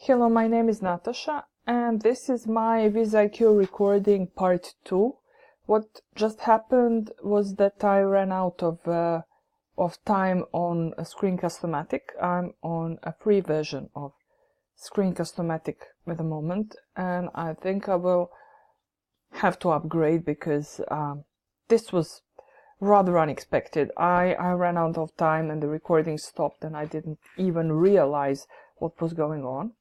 Hello, my name is Natasha, and this is my WizIQ recording part 2. What just happened was that I ran out of time on Screencast-O-Matic. I'm on a free version of Screencast-O-Matic at the moment, and I think I will have to upgrade because this was rather unexpected. I ran out of time and the recording stopped and I didn't even realize what was going on.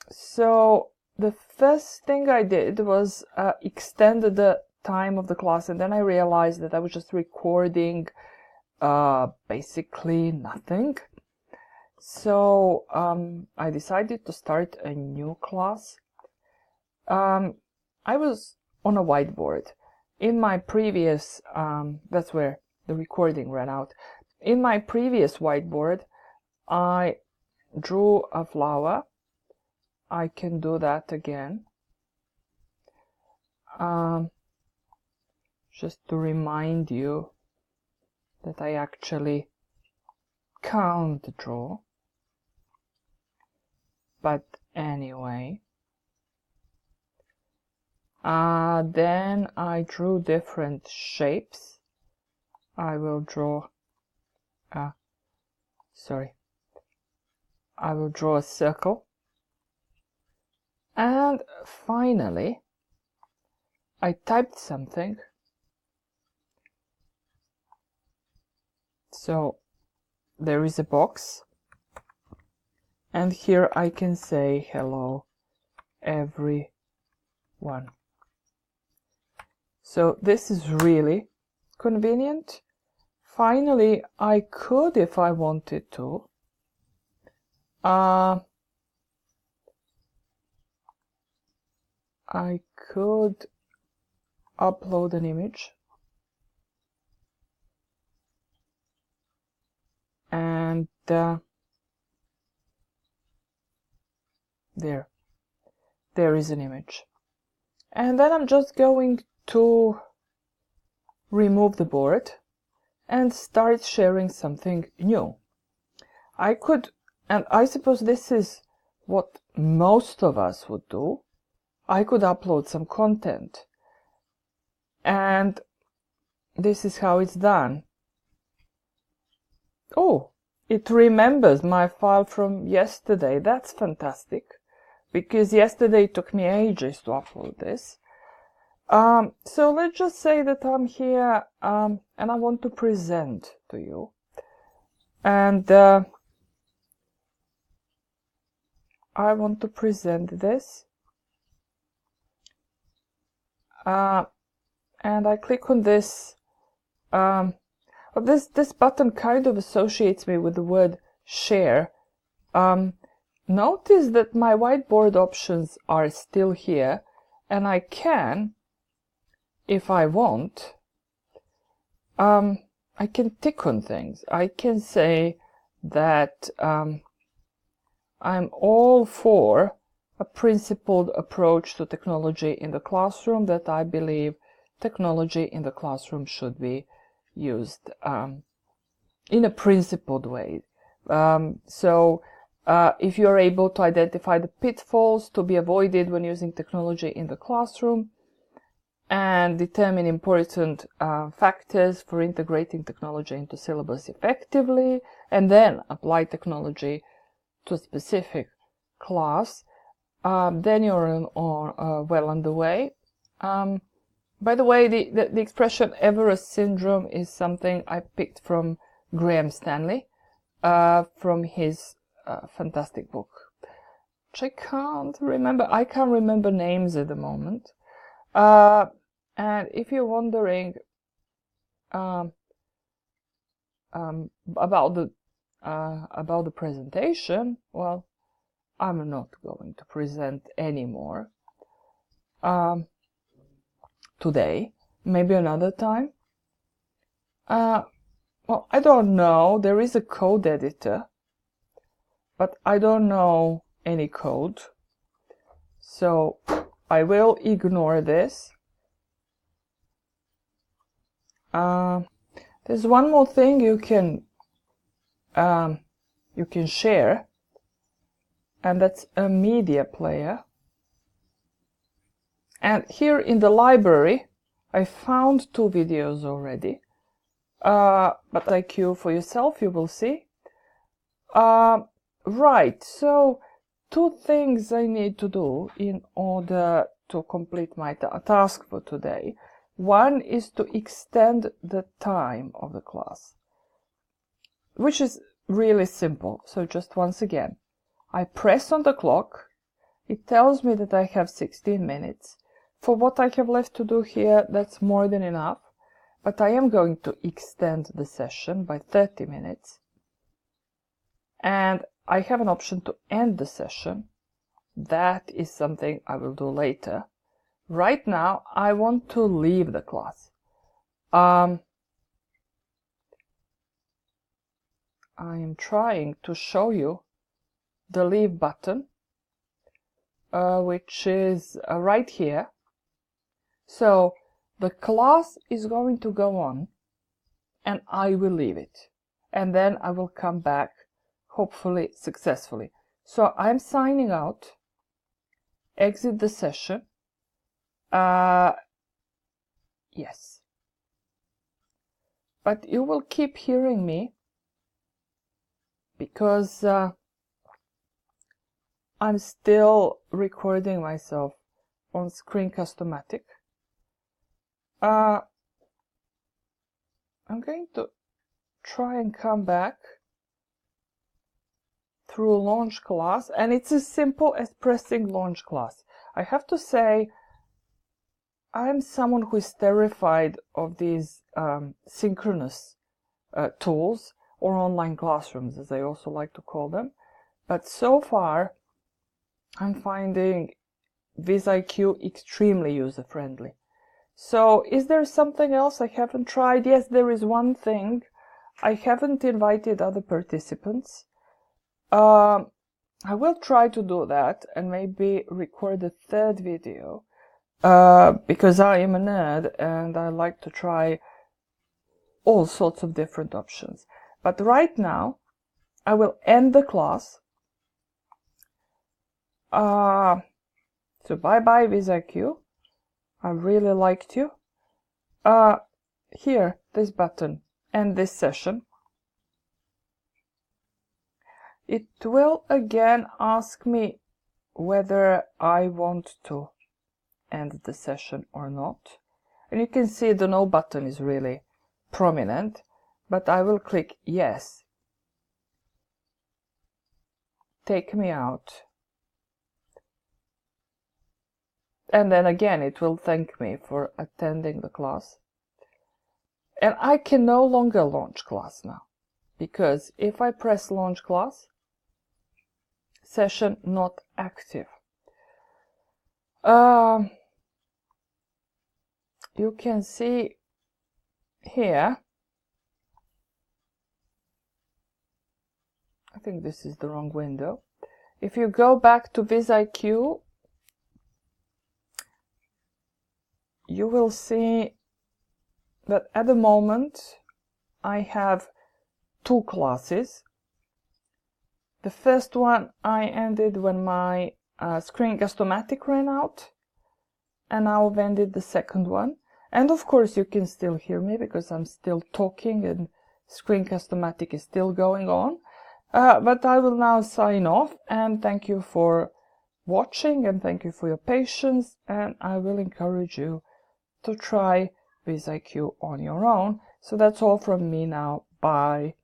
So the first thing I did was extend the time of the class, and then I realized that I was just recording basically nothing. So I decided to start a new class. I was on a whiteboard. In my previous, that's where the recording ran out. In my previous whiteboard, I drew a flower. I can do that again. Just to remind you that I actually can't draw. But anyway. Then I drew different shapes. I will draw I will draw a circle. And finally, I typed something. So there is a box. And here I can say hello everyone. So this is really convenient. Finally, I could, if I wanted to, I could upload an image and there is an image. And then I'm just going to remove the board and start sharing something new. I could, and I suppose this is what most of us would do, I could upload some content. And this is how it's done. Oh, it remembers my file from yesterday. That's fantastic, because yesterday it took me ages to upload this. So let's just say that I'm here and I want to present to you. And I want to present this. And I click on this. This button kind of associates me with the word share. Notice that my whiteboard options are still here, and I can, if I want, I can tick on things. I can say that I'm all for a principled approach to technology in the classroom, that I believe technology in the classroom should be used in a principled way. So if you're able to identify the pitfalls to be avoided when using technology in the classroom and determine important factors for integrating technology into syllabus effectively, and then apply technology to a specific class, then you're well underway. By the way, the expression Everest syndrome is something I picked from Graham Stanley, from his fantastic book, which I can't remember. I can't remember names at the moment. And if you're wondering about the presentation, well, I'm not going to present anymore today. Maybe another time. Well, I don't know. There is a code editor, but I don't know any code, so I will ignore this. There's one more thing you can share. and that's a media player. And here in the library, I found 2 videos already, but WizIQ for yourself, you will see. Right, so 2 things I need to do in order to complete my task for today. One is to extend the time of the class, which is really simple. So just once again, I press on the clock. It tells me that I have 16 minutes. For what I have left to do here, that's more than enough. But I am going to extend the session by 30 minutes. And I have an option to end the session. That is something I will do later. Right now, I want to leave the class. I am trying to show you the leave button, which is right here. So the class is going to go on, and I will leave it. And then I will come back, hopefully successfully. So I'm signing out, exit the session. Yes. But you will keep hearing me because I'm still recording myself on Screencast-O-Matic. I'm going to try and come back through launch class, and it's as simple as pressing launch class. I have to say, I'm someone who is terrified of these synchronous tools, or online classrooms, as I also like to call them. But so far, I'm finding WizIQ extremely user-friendly. So, is there something else I haven't tried? Yes, there is one thing. I haven't invited other participants. I will try to do that and maybe record a 3rd video. Because I am a nerd and I like to try all sorts of different options. But right now, I will end the class. So bye-bye WizIQ. I really liked you. Here, this button, end this session. It will again ask me whether I want to end the session or not. And you can see the no button is really prominent, but I will click yes. Take me out. And then again, it will thank me for attending the class. And I can no longer launch class now, because if I press launch class, session not active. You can see here, I think this is the wrong window. If you go back to WizIQ, you will see that at the moment I have 2 classes. The first one I ended when my Screencast-O-Matic ran out, and now I've ended the second one. And of course you can still hear me because I'm still talking and Screencast-O-Matic is still going on. But I will now sign off, and thank you for watching and thank you for your patience, and I will encourage you to try WizIQ on your own. So that's all from me now. Bye.